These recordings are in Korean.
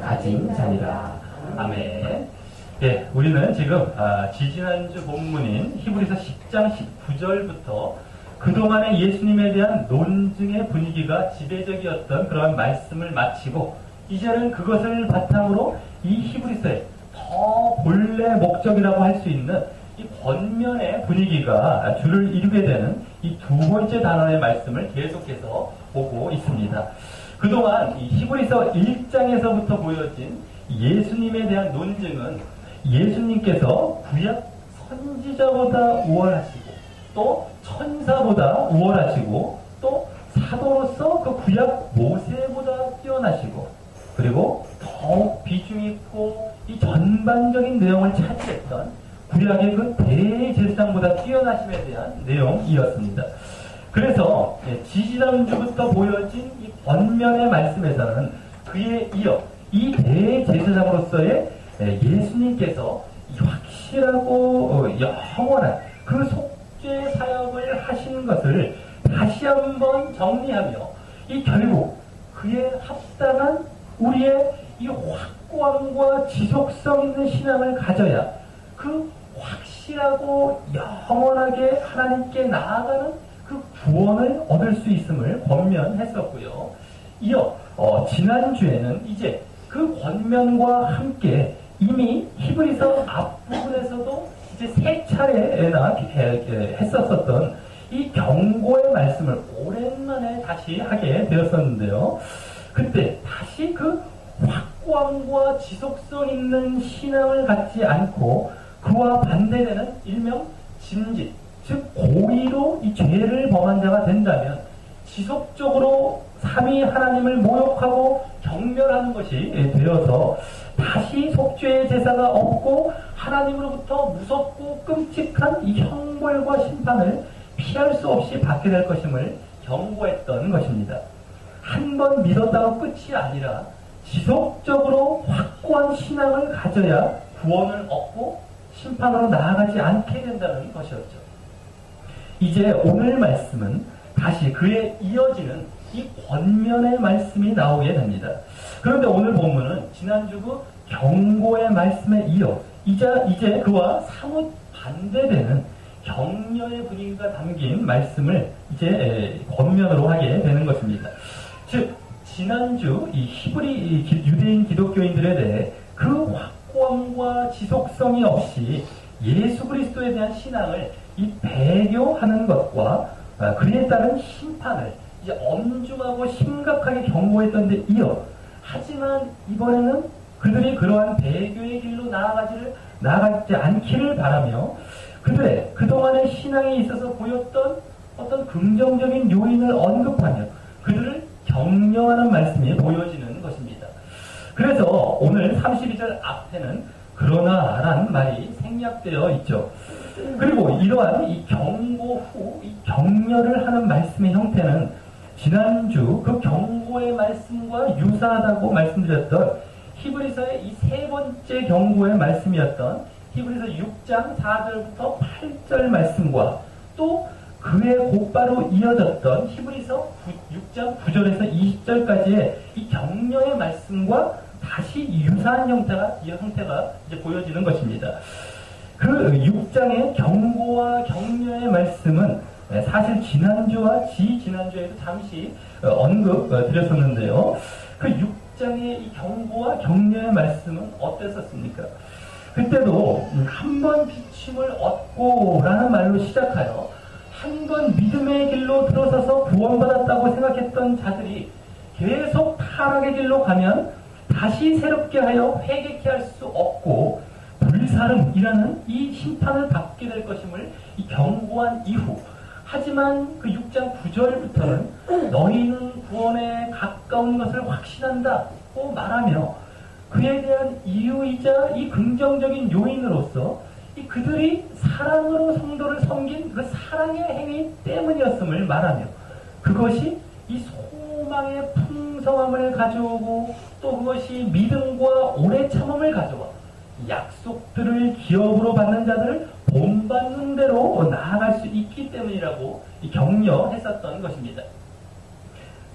가진 자니라. 아멘. 예, 우리는 지금 지지난주 본문인 히브리서 10장 19절부터 그동안의 예수님에 대한 논증의 분위기가 지배적이었던 그러한 말씀을 마치고 이제는 그것을 바탕으로 이 히브리서의 더 본래 목적이라고 할 수 있는 이 권면의 분위기가 줄을 이루게 되는 이 두 번째 단원의 말씀을 계속해서 보고 있습니다. 그동안 이 히브리서 1장에서부터 보여진 예수님에 대한 논증은 예수님께서 구약 선지자보다 우월하시고 또 천사보다 우월하시고 또 사도로서 그 구약 모세보다 뛰어나시고 그리고 더욱 비중 있고 이 전반적인 내용을 차지했던 구약의 그 대제사장보다 뛰어나심에 대한 내용이었습니다. 그래서 지지난주부터 보여진 이 권면의 말씀에서는 그에 이어 이 대제사장으로서의 예수님께서 확실하고 영원한 그 속죄 사역을 하시는 것을 다시 한번 정리하며 이 결국 그에 합당한 우리의 이 확고함과 지속성 있는 신앙을 가져야 그 확실하고 영원하게 하나님께 나아가는 그 구원을 얻을 수 있음을 권면했었고요. 이어 지난주에는 이제 그 권면과 함께 이미 히브리서 앞부분에서도 이제 세 차례나 했었었던 이 경고의 말씀을 오랜만에 다시 하게 되었었는데요. 그때 다시 그 확고함과 지속성 있는 신앙을 갖지 않고 그와 반대되는 일명 짐짓, 즉 고의로 이 죄를 범한 자가 된다면 지속적으로 삼위 하나님을 모욕하고 경멸하는 것이 되어서 다시 속죄의 제사가 없고 하나님으로부터 무섭고 끔찍한 이 형벌과 심판을 피할 수 없이 받게 될 것임을 경고했던 것입니다. 한 번 믿었다가 끝이 아니라 지속적으로 확고한 신앙을 가져야 구원을 얻고 심판으로 나아가지 않게 된다는 것이었죠. 이제 오늘 말씀은 다시 그에 이어지는 이 권면의 말씀이 나오게 됩니다. 그런데 오늘 본문은 지난주 그 경고의 말씀에 이어 이제 그와 사뭇 반대되는 격려의 분위기가 담긴 말씀을 이제 권면으로 하게 되는 것입니다. 즉 지난주 이 히브리 유대인 기독교인들에 대해 그 확고함과 지속성이 없이 예수 그리스도에 대한 신앙을 이 배교하는 것과 그에 따른 심판을 이제 엄중하고 심각하게 경고했던 데 이어 하지만 이번에는 그들이 그러한 배교의 길로 나아가지 않기를 바라며 그들의 그동안의 신앙에 있어서 보였던 어떤 긍정적인 요인을 언급하며 그들을 격려하는 말씀이 보여지는 것입니다. 그래서 오늘 32절 앞에는 그러나라는 말이 생략되어 있죠. 그리고 이러한 이 경고 후 이 격려를 하는 말씀의 형태는 지난주 그 경고의 말씀과 유사하다고 말씀드렸던 히브리서의 이 세 번째 경고의 말씀이었던 히브리서 6장 4절부터 8절 말씀과 또 그에 곧바로 이어졌던 히브리서 6장 9절에서 20절까지의 이 격려의 말씀과 다시 유사한 형태가 이제 보여지는 것입니다. 그 6장의 경고와 격려의 말씀은 사실 지난주와 지난주에도 잠시 언급드렸었는데요. 그 6장의 이 경고와 격려의 말씀은 어땠었습니까? 그때도 한 번 비침을 얻고라는 말로 시작하여 한 번 믿음의 길로 들어서서 구원받았다고 생각했던 자들이 계속 타락의 길로 가면 다시 새롭게 하여 회개케 할 수 없고 불사름이라는 이 심판을 받게 될 것임을 이 경고한 이후 하지만 그 6장 9절부터는 너희는 구원에 가까운 것을 확신한다고 말하며 그에 대한 이유이자 이 긍정적인 요인으로서 이 그들이 사랑으로 성도를 섬긴 그 사랑의 행위 때문이었음을 말하며 그것이 이 소망의 풍성함을 가져오고 또 그것이 믿음과 오래 참음을 가져와 약속들을 기업으로 받는 자들을 본받는 대로 나아갈 수 있기 때문이라고 격려했었던 것입니다.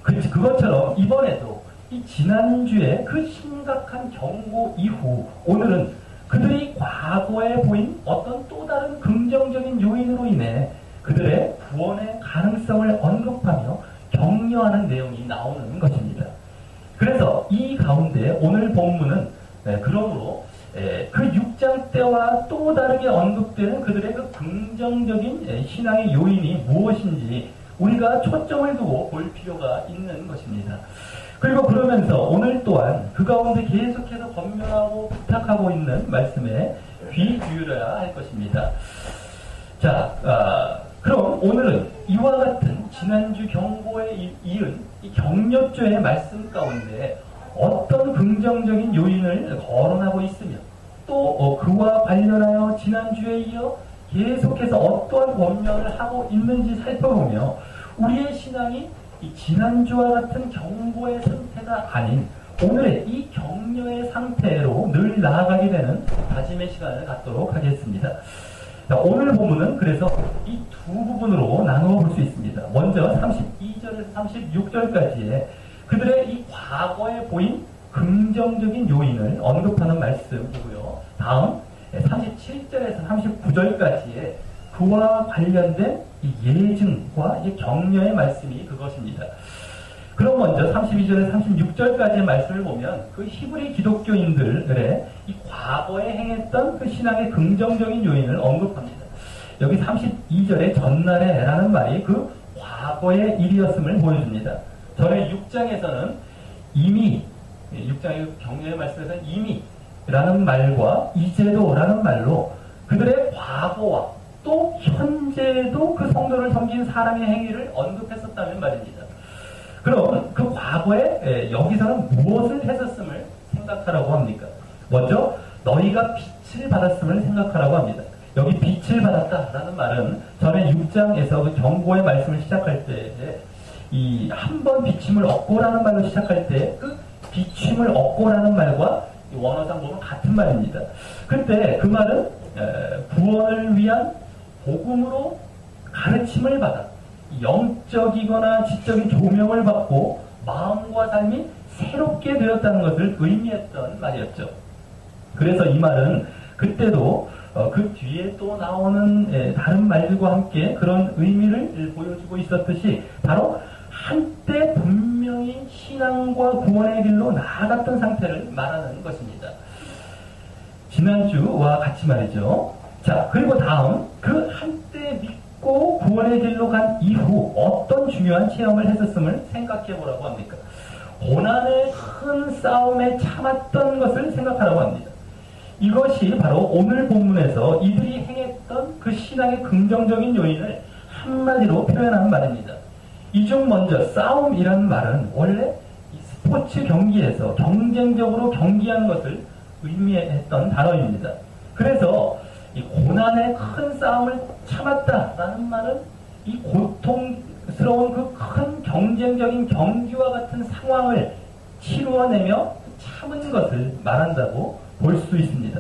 그것처럼 이번에도 이 지난주에 그 심각한 경고 이후 오늘은 그들이 과거에 보인 어떤 또 다른 긍정적인 요인으로 인해 그들의 구원의 가능성을 언급하며 격려하는 내용이 나오는 것입니다. 그래서 이 가운데 오늘 본문은 그러므로 그 6장 때와 또 다르게 언급되는 그들의 그 긍정적인 신앙의 요인이 무엇인지 우리가 초점을 두고 볼 필요가 있는 것입니다. 그리고 그러면서 오늘 또한 그 가운데 계속해서 권면하고 부탁하고 있는 말씀에 귀 기울여야 할 것입니다. 자, 그럼 오늘은 이와 같은 지난주 경고에 이은 이 격려조의 말씀 가운데 어떤 긍정적인 요인을 거론하고 있으며 또 그와 관련하여 지난주에 이어 계속해서 어떠한 권면을 하고 있는지 살펴보며 우리의 신앙이 이 지난주와 같은 경고의 상태가 아닌 오늘의 이 격려의 상태로 늘 나아가게 되는 다짐의 시간을 갖도록 하겠습니다. 자, 오늘 본문은 그래서 이 두 부분으로 나누어 볼 수 있습니다. 먼저 32절에서 36절까지의 그들의 이 과거에 보인 긍정적인 요인을 언급하는 말씀이고요. 다음 37절에서 39절까지의 그와 관련된 이 예증과 이 격려의 말씀이 그것입니다. 그럼 먼저 32절에서 36절까지의 말씀을 보면 그 히브리 기독교인들의 이 과거에 행했던 그 신앙의 긍정적인 요인을 언급합니다. 여기 32절에 전날에라는 말이 그 과거의 일이었음을 보여줍니다. 전에 6장에서는 이미 6장의 격려의 말씀에서는 이미라는 말과 이제도라는 말로 그들의 과거와 또 현재도 그 성도를 섬긴 사람의 행위를 언급했었다는 말입니다. 그럼 그 과거에 여기서는 무엇을 했었음을 생각하라고 합니까? 먼저 너희가 빛을 받았음을 생각하라고 합니다. 여기 빛을 받았다라는 말은 전에 6장에서 그 경고의 말씀을 시작할 때 이 한 번 비침을 얻고라는 말로 시작할 때 그 비침을 얻고라는 말과 원어상 보면 같은 말입니다. 그때 그 말은 구원을 위한 복음으로 가르침을 받아 영적이거나 지적인 조명을 받고 마음과 삶이 새롭게 되었다는 것을 의미했던 말이었죠. 그래서 이 말은 그때도 그 뒤에 또 나오는 다른 말들과 함께 그런 의미를 보여주고 있었듯이 바로 한때 분명히 신앙과 구원의 길로 나아갔던 상태를 말하는 것입니다. 지난주와 같이 말이죠. 자, 그리고 다음 그 한때 믿고 구원의 길로 간 이후 어떤 중요한 체험을 했었음을 생각해 보라고 합니까? 고난의 큰 싸움에 참았던 것을 생각하라고 합니다. 이것이 바로 오늘 본문에서 이들이 행했던 그 신앙의 긍정적인 요인을 한마디로 표현하는 말입니다. 이 중 먼저 싸움이라는 말은 원래 이 스포츠 경기에서 경쟁적으로 경기하는 것을 의미했던 단어입니다. 그래서 이 고난의 큰 싸움을 참았다라는 말은 이 고통스러운 그 큰 경쟁적인 경기와 같은 상황을 치루어내며 참은 것을 말한다고 볼 수 있습니다.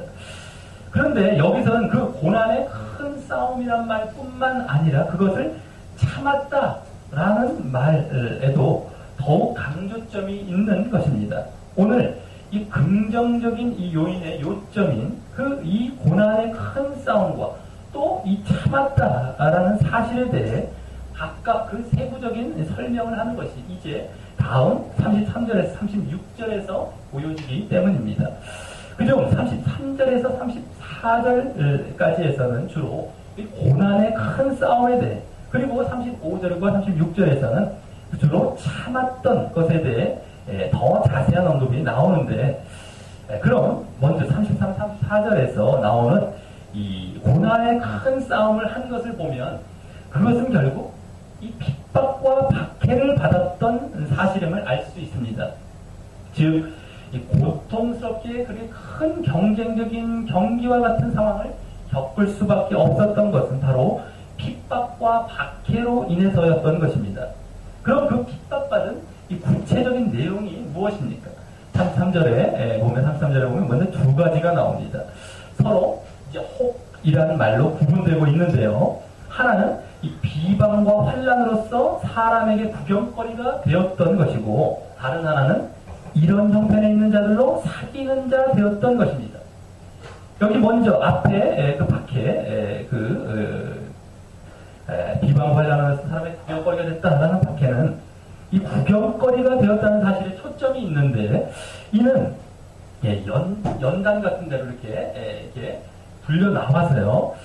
그런데 여기서는 그 고난의 큰 싸움이란 말뿐만 아니라 그것을 참았다라는 말에도 더욱 강조점이 있는 것입니다. 오늘 이 긍정적인 이 요인의 요점인 그 이 고난의 큰 싸움과 또 이 참았다라는 사실에 대해 각각 그 세부적인 설명을 하는 것이 이제 다음 33절에서 36절에서 보여지기 때문입니다. 그중 33절에서 34절까지에서는 주로 이 고난의 큰 싸움에 대해 그리고 35절과 36절에서는 주로 참았던 것에 대해 더 자세한 언급이 나오는데 그럼 먼저 33, 34절에서 나오는 이 고난의 큰 싸움을 한 것을 보면 그것은 결국 이 핍박과 박해를 받았던 사실임을 알 수 있습니다. 즉 이 고통스럽게 그렇게 큰 경쟁적인 경기와 같은 상황을 겪을 수밖에 없었던 것은 바로 핍박과 박해로 인해서였던 것입니다. 그럼 그 핍박받은 이 구체적인 내용이 무엇입니까? 33절에 보면 먼저 두 가지가 나옵니다. 서로 이제 혹이라는 말로 구분되고 있는데요. 하나는 이 비방과 환란으로서 사람에게 구경거리가 되었던 것이고 다른 하나는 이런 형편에 있는 자들로 사귀는 자 되었던 것입니다. 여기 먼저 앞에 그 밖에 비방 관련하는 사람의 구경거리가 됐다라는 밖에는 이 구경거리가 되었다는 사실에 초점이 있는데, 이는 연단 같은 데로 이렇게 불려 나와서요,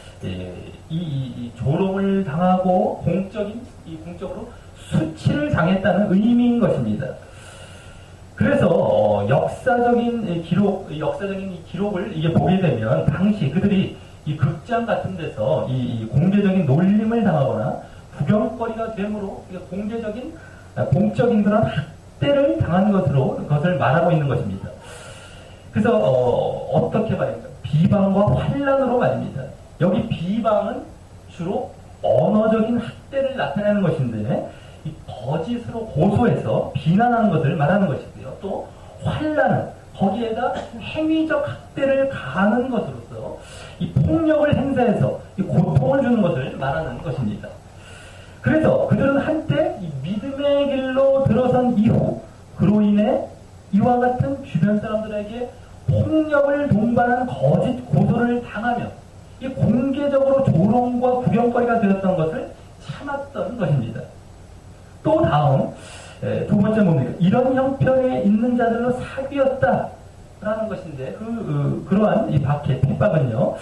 이 조롱을 당하고 공적으로 수치를 당했다는 의미인 것입니다. 그래서 역사적인 이 기록을 이게 보게 되면, 당시 그들이 이 극장 같은 데서 이 공개적인 놀림을 당하거나 구경거리가 되므로 공적인 그런 학대를 당한 그것을 말하고 있는 것입니다. 그래서 어떻게 말입니까? 비방과 환란으로 말입니다. 여기 비방은 주로 언어적인 학대를 나타내는 것인데, 이 거짓으로 고소해서 비난하는 것을 말하는 것이고요. 또 환란은 거기에다 행위적 학대를 가하는 것으로서 이 폭력을 행사해서 이 고통을 주는 것을 말하는 것입니다. 그래서 그들은 한때 이 믿음의 길로 들어선 이후 그로 인해 이와 같은 주변 사람들에게 폭력을 동반한 거짓 고소를 당하며 이 공개적으로 조롱과 구경거리가 되었던 것을 참았던 것입니다. 또 다음 두 번째 뭡니까? 이런 형편에 있는 자들로 사귀었다라는 것인데, 그러한 이 박해 핍박은요,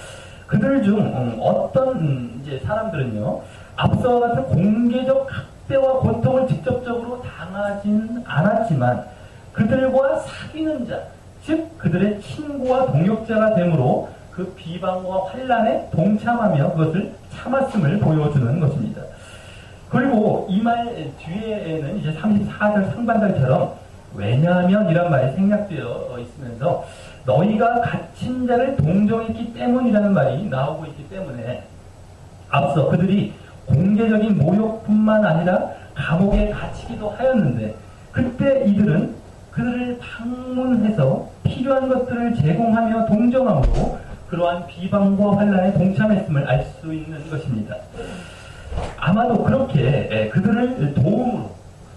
그들 중 어떤 이제 사람들은요, 앞서와 같은 공개적 학대와 고통을 직접적으로 당하진 않았지만 그들과 사귀는 자, 즉 그들의 친구와 동역자가 되므로 그 비방과 환란에 동참하며 그것을 참았음을 보여주는 것입니다. 그리고 이 말 뒤에는 이제 34절 상반절처럼 왜냐하면 이란 말이 생략되어 있으면서 너희가 갇힌 자를 동정했기 때문이라는 말이 나오고 있기 때문에, 앞서 그들이 공개적인 모욕뿐만 아니라 감옥에 갇히기도 하였는데, 그때 이들은 그들을 방문해서 필요한 것들을 제공하며 동정함으로 그러한 비방과 환란에 동참했음을 알 수 있는 것입니다. 아마도 그렇게 그들을 도움으로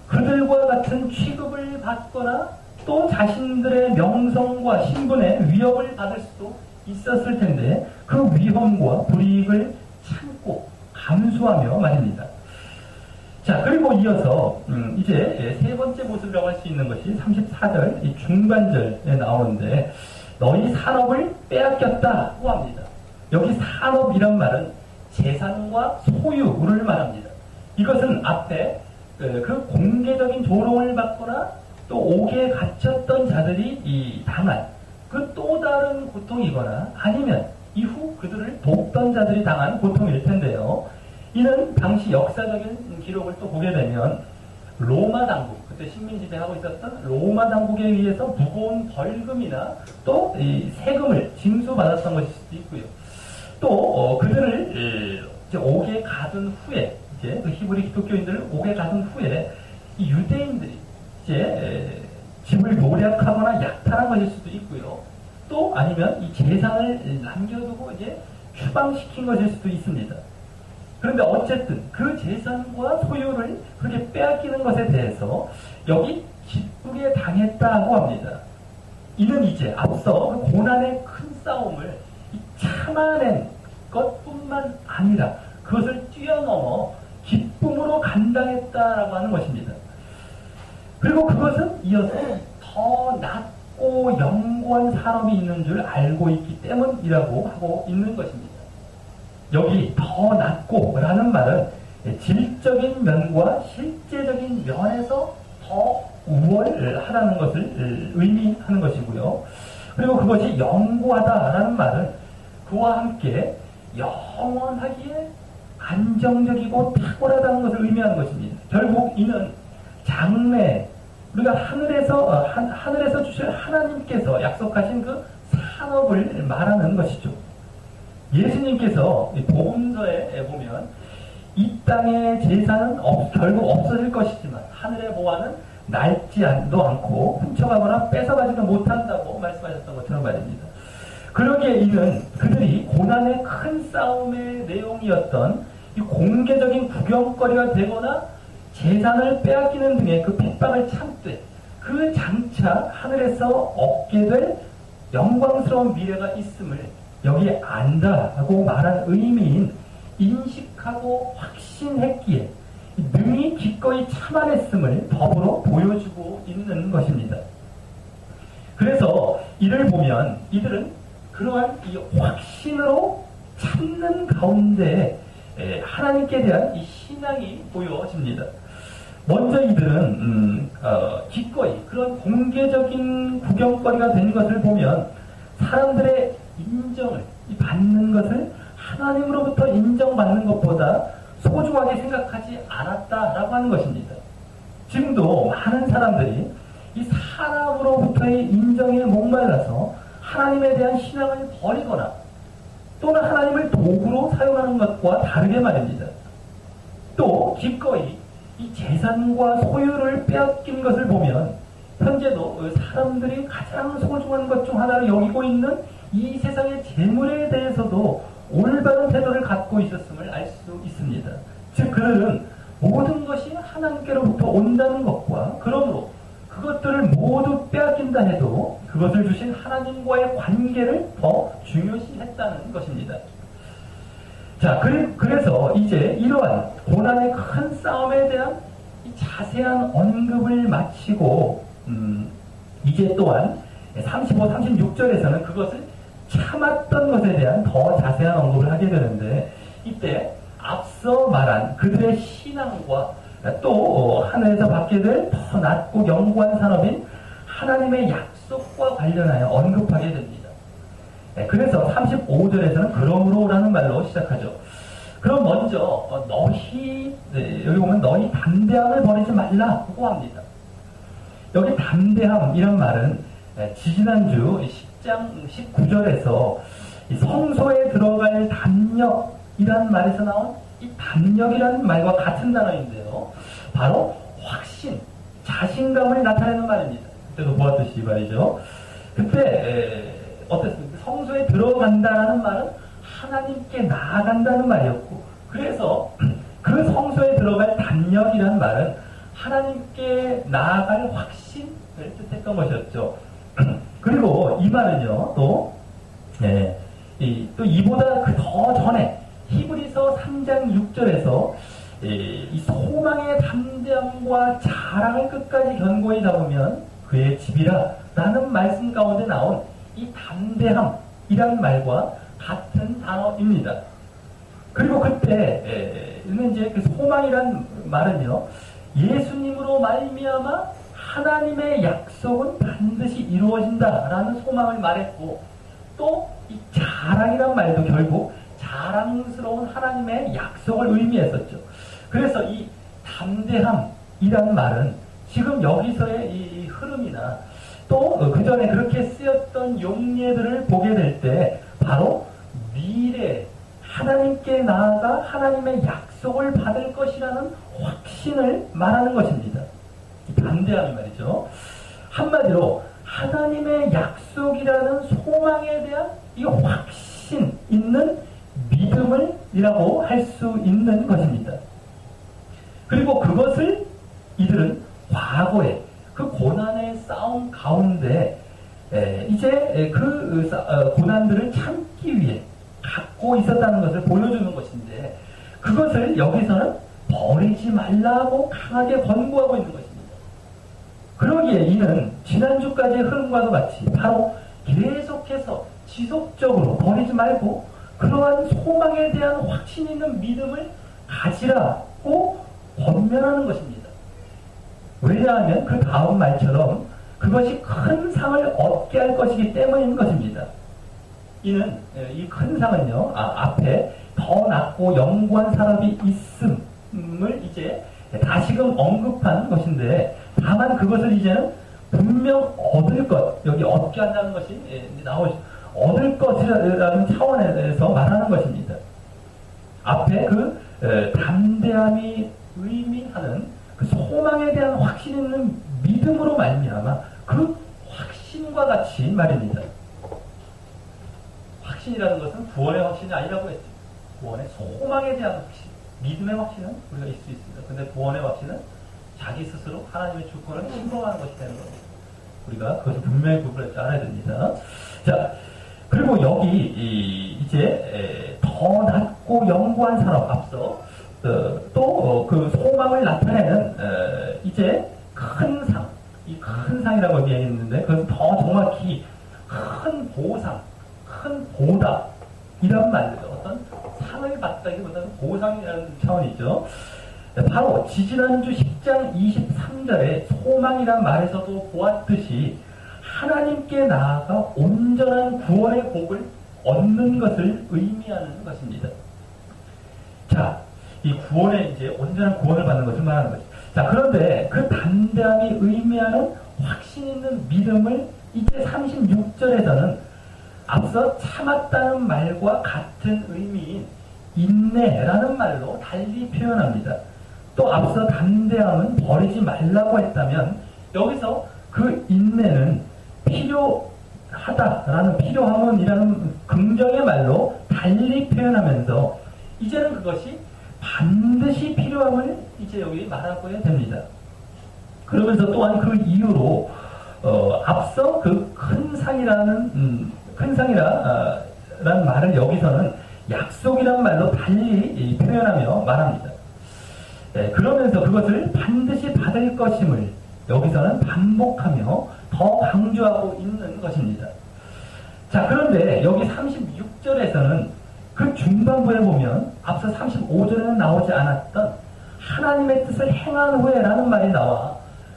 그들과 같은 취급을 받거나 또 자신들의 명성과 신분에 위협을 받을 수도 있었을 텐데, 그 위험과 불이익을 참고 감수하며 말입니다. 자, 그리고 이어서 이제 세 번째 모습이라고 할 수 있는 것이 34절 이 중반절에 나오는데, 너희 산업을 빼앗겼다고 합니다. 여기 산업이란 말은 재산과 소유를 말합니다. 이것은 앞에 그 공개적인 조롱을 받거나 또 옥에 갇혔던 자들이 당한 그 또 다른 고통이거나 아니면 이후 그들을 돕던 자들이 당한 고통일 텐데요. 이는 당시 역사적인 기록을 또 보게 되면 로마 당국, 그때 식민지배하고 있었던 로마 당국에 의해서 무거운 벌금이나 또 이 세금을 징수받았던 것일 수도 있고요. 또 그들을 이제 옥에 가둔 후에, 이제 그 히브리 기독교인들을 옥에 가둔 후에 이 유대인들이 이제 집을 노략하거나 약탈한 것일 수도 있고요. 또 아니면 이 재산을 남겨두고 이제 추방시킨 것일 수도 있습니다. 그런데 어쨌든 그 재산과 소유를 그렇게 빼앗기는 것에 대해서 여기 기쁘게 당했다고 합니다. 이는 이제 앞서 그 고난의 큰 싸움을 참아낸 것뿐만 아니라 그것을 뛰어넘어 기쁨으로 감당했다라고 하는 것입니다. 그리고 그것은 이어서 더 낮고 영구한 산업이 있는 줄 알고 있기 때문이라고 하고 있는 것입니다. 여기 더 낮고 라는 말은 질적인 면과 실제적인 면에서 더 우월하다는 것을 의미하는 것이고요. 그리고 그것이 영구하다라는 말은 그와 함께 영원하기에 안정적이고 탁월하다는 것을 의미하는 것입니다. 결국 이는 장래, 우리가 하늘에서 주실 하나님께서 약속하신 그 산업을 말하는 것이죠. 예수님께서 복음서에 보면 이 땅의 재산은 결국 없어질 것이지만 하늘의 보화는 낡지도 않고 훔쳐가거나 뺏어가지도 못한다고 말씀하셨던 것처럼 말입니다. 그러기에 이는 그들이 고난의 큰 싸움의 내용이었던 이 공개적인 구경거리가 되거나 재산을 빼앗기는 등의 그 핍박을 참되 그 장차 하늘에서 얻게 될 영광스러운 미래가 있음을 여기에 안다라고 말한 의미인 인식하고 확신했기에 능히 기꺼이 참아냈음을 더불어 보여주고 있는 것입니다. 그래서 이를 보면 이들은 그러한 이 확신으로 참는 가운데 하나님께 대한 이 신앙이 보여집니다. 먼저 이들은 기꺼이 그런 공개적인 구경거리가 된 것을 보면 사람들의 인정을 받는 것을 하나님으로부터 인정받는 것보다 소중하게 생각하지 않았다라고 하는 것입니다. 지금도 많은 사람들이 이 사람으로부터의 인정에 목말라서 하나님에 대한 신앙을 버리거나 또는 하나님을 도구로 사용하는 것과 다르게 말입니다. 또 기꺼이 이 재산과 소유를 빼앗긴 것을 보면 현재도 사람들이 가장 소중한 것 중 하나로 여기고 있는 이 세상의 재물에 대해서도 올바른 태도를 갖고 있었음을 알 수 있습니다. 즉 그들은 모든 것이 하나님께로부터 온다는 것과 그러므로 그것들을 모두 빼앗긴다 해도 그것을 주신 하나님과의 관계를 더 중요시했다는 것입니다. 자, 그래서 이제 이러한 고난의 큰 싸움에 대한 이 자세한 언급을 마치고 이제 또한 35, 36절에서는 그것을 참았던 것에 대한 더 자세한 언급을 하게 되는데 이때 앞서 말한 그들의 신앙과 또 하늘에서 받게 될 더 낮고 영구한 산업인 하나님의 약속과 관련하여 언급하게 됩니다. 그래서 35절에서는 그러므로라는 말로 시작하죠. 그럼 먼저 너희 여기 보면 너희 담대함을 버리지 말라고 합니다. 여기 담대함이란 말은 지지난주 10장 19절에서 성소에 들어갈 담력이란 말에서 나온 이 담력이라는 말과 같은 단어인데요. 바로 확신, 자신감을 나타내는 말입니다. 그때도 보았듯이 말이죠. 그때 어땠습니까? 성소에 들어간다는 말은 하나님께 나아간다는 말이었고 그래서 그 성소에 들어갈 담력이라는 말은 하나님께 나아갈 확신을 뜻했던 것이었죠. 그리고 이 말은요, 또 이보다 그 더 전에 히브리서 3장 6절에서 이 소망의 담대함과 자랑을 끝까지 견고히 잡으면 그의 집이라 라는 말씀 가운데 나온 이 담대함이라는 말과 같은 단어입니다. 그리고 그때는 이제 그 소망이란 말은요, 예수님으로 말미암아 하나님의 약속은 반드시 이루어진다라는 소망을 말했고 또 이 자랑이란 말도 결국 자랑스러운 하나님의 약속을 의미했었죠. 그래서 이 담대함이란 말은 지금 여기서의 이 흐름이나 또 그 전에 그렇게 쓰였던 용례들을 보게 될 때 바로 미래 하나님께 나아가 하나님의 약속을 받을 것이라는 확신을 말하는 것입니다. 담대함이 말이죠. 한마디로 하나님의 약속이라는 소망에 대한 이 확신 있는 믿음을이라고 할 수 있는 것입니다. 그리고 그것을 이들은 과거에 그 고난의 싸움 가운데 이제 그 고난들을 참기 위해 갖고 있었다는 것을 보여주는 것인데 그것을 여기서는 버리지 말라고 강하게 권고하고 있는 것입니다. 그러기에 이는 지난주까지의 흐름과도 같이 바로 계속해서 지속적으로 버리지 말고 그러한 소망에 대한 확신 있는 믿음을 가지라고 권면하는 것입니다. 왜냐하면 그 다음 말처럼 그것이 큰 상을 얻게 할 것이기 때문인 것입니다. 이는 이 큰 상은요, 앞에 더 낮고 영구한 산업이 있음을 이제 다시금 언급한 것인데 다만 그것을 이제는 분명 얻을 것, 여기 얻게 한다는 것이 나오죠. 얻을 것이라는 차원에서 말하는 것입니다. 앞에 그 담대함이 의미하는 그 소망에 대한 확신 있는 믿음으로 말미암아 그 확신과 같이 말입니다. 확신이라는 것은 구원의 확신이 아니라고 했죠. 구원의 소망에 대한 확신, 믿음의 확신은 우리가 있을 수 있습니다. 근데 구원의 확신은 자기 스스로 하나님의 주권을 신봉하는 것이 되는 겁니다. 우리가 그것을 분명히 구분할 줄 알아야 됩니다. 자, 그리고 여기 이제 더 낮고 영구한 산업 앞서 또 그 소망을 나타내는 이제 큰 상, 이 큰 상이라고 얘기했는데 그것은 더 정확히 큰 보상, 큰 보답 이런 말이죠. 어떤 상을 받다기보다는 보상이라는 차원이죠. 바로 지지난주 10장 23절에 소망이란 말에서도 보았듯이 하나님께 나아가 온전한 구원의 복을 얻는 것을 의미하는 것입니다. 자, 이 구원의 이제 온전한 구원을 받는 것을 말하는 거죠. 자, 그런데 그 담대함이 의미하는 확신 있는 믿음을 이제 36절에서는 앞서 참았다는 말과 같은 의미인 인내라는 말로 달리 표현합니다. 또 앞서 담대함은 버리지 말라고 했다면 여기서 그 인내는 필요하다라는 필요함은이라는 긍정의 말로 달리 표현하면서 이제는 그것이 반드시 필요함을 이제 여기 말하고 해야 됩니다. 그러면서 또한 그 이유로 앞서 그 큰 상이라는 말을 여기서는 약속이란 말로 달리 표현하며 말합니다. 그러면서 그것을 반드시 받을 것임을 여기서는 반복하며 더 강조하고 있는 것입니다. 자, 그런데 여기 36절에서는 그 중반부에 보면 앞서 35절에는 나오지 않았던 하나님의 뜻을 행한 후에라는 말이 나와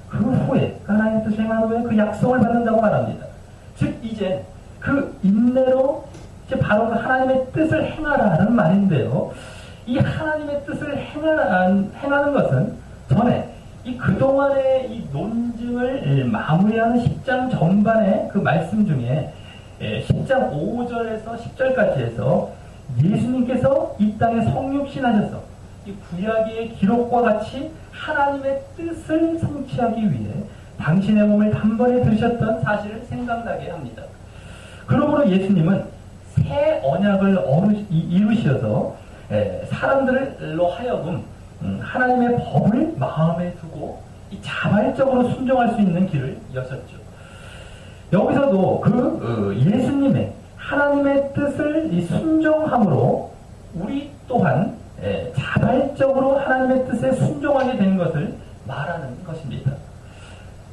그 후에 하나님의 뜻을 행한 후에 그 약속을 받는다고 말합니다. 즉 이제 그 인내로 이제 바로 하나님의 뜻을 행하라는 말인데요. 이 하나님의 뜻을 행하는 것은 전에 이 그동안의 이 논증을 마무리하는 10장 전반의 그 말씀 중에 10장 5절에서 10절까지 해서 예수님께서 이 땅에 성육신하셔서 이 구약의 기록과 같이 하나님의 뜻을 성취하기 위해 당신의 몸을 단번에 들으셨던 사실을 생각나게 합니다. 그러므로 예수님은 새 언약을 이루셔서 사람들로 하여금 하나님의 법을 마음에 두고 자발적으로 순종할 수 있는 길을 여셨죠. 여기서도 그 예수님의 하나님의 뜻을 순종함으로 우리 또한 자발적으로 하나님의 뜻에 순종하게 된 것을 말하는 것입니다.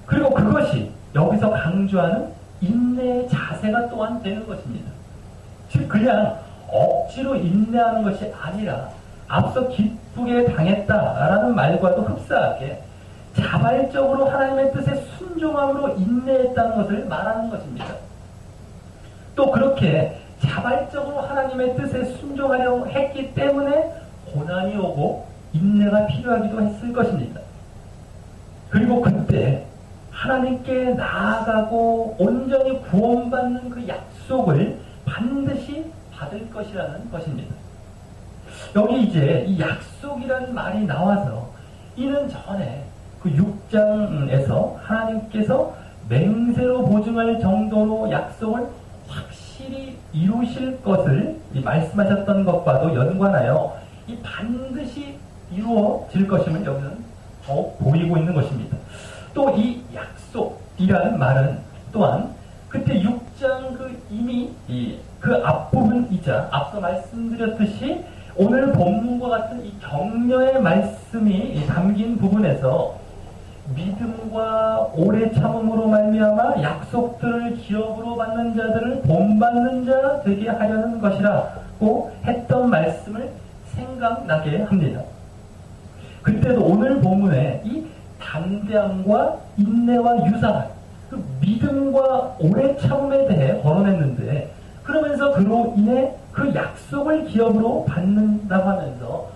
그리고 그것이 여기서 강조하는 인내의 자세가 또한 되는 것입니다. 즉 그냥 억지로 인내하는 것이 아니라 앞서 기쁘게 당했다라는 말과도 흡사하게 자발적으로 하나님의 뜻에 순종함으로 인내했다는 것을 말하는 것입니다. 또 그렇게 자발적으로 하나님의 뜻에 순종하려고 했기 때문에 고난이 오고 인내가 필요하기도 했을 것입니다. 그리고 그때 하나님께 나아가고 온전히 구원받는 그 약속을 반드시 받을 것이라는 것입니다. 여기 이제 이 약속이라는 말이 나와서 이는 전에 그 6장에서 하나님께서 맹세로 보증할 정도로 약속을 확실히 이루실 것을 말씀하셨던 것과도 연관하여 이 반드시 이루어질 것임을 여기는 더욱 보이고 있는 것입니다. 또 이 약속이라는 말은 또한 그때 6장 그 이미 그 앞부분이자 앞서 말씀드렸듯이 오늘 본문과 같은 이 격려의 말씀이 담긴 부분에서 믿음과 오래 참음으로 말미암아 약속들을 기업으로 받는 자들을 본받는 자 되게 하려는 것이라고 했던 말씀을 생각나게 합니다. 그때도 오늘 본문에 이 담대함과 인내와 유사한 그 믿음과 오래 참음에 대해 거론했는데 그러면서 그로 인해 그 약속을 기업으로 받는다고 하면서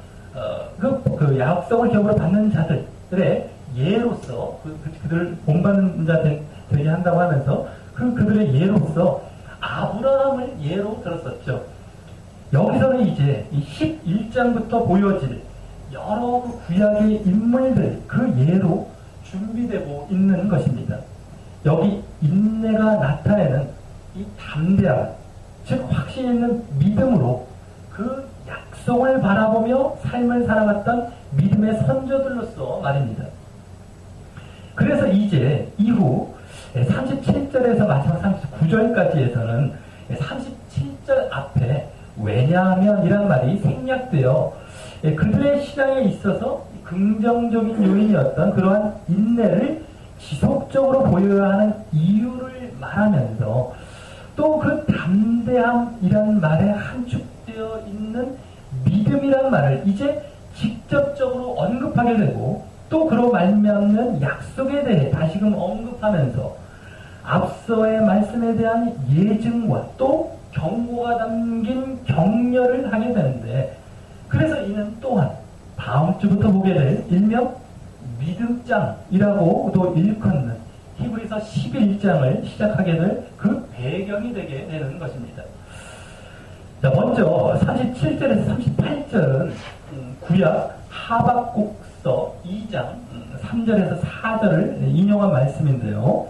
그 약속을 기업으로 받는 자들의 예로서 그들을 본받는 자 되게 한다고 하면서 그들의 예로서 아브라함을 예로 들었었죠. 여기서는 이제 이 11장부터 보여질 여러 그 구약의 인물들 그 예로 준비되고 있는 것입니다. 여기 인내가 나타내는 이 담대함, 즉 확신 있는 믿음으로 그 약속을 바라보며 삶을 살아갔던 믿음의 선조들로서 말입니다. 그래서 이제 이후 37절에서 마지막 39절까지에서는 37절 앞에 왜냐하면 이란 말이 생략되어 그들의 신앙에 있어서 긍정적인 요인이었던 그러한 인내를 지속적으로 보여야 하는 이유를 말하면서 또 그 담대함이란 말에 함축되어 있는 믿음이란 말을 이제 직접적으로 언급하게 되고 또 그로 말미암는 약속에 대해 다시금 언급하면서 앞서의 말씀에 대한 예증과 또 경고가 담긴 격려를 하게 되는데, 그래서 이는 또한 다음 주부터 보게 될 일명 믿음장이라고도 일컫는 히브리서 11장을 시작하게 될 그 배경이 되게 되는 것입니다. 자, 먼저 37절에서 38절은 구약 하박국서 2장 3절에서 4절을 인용한 말씀인데요.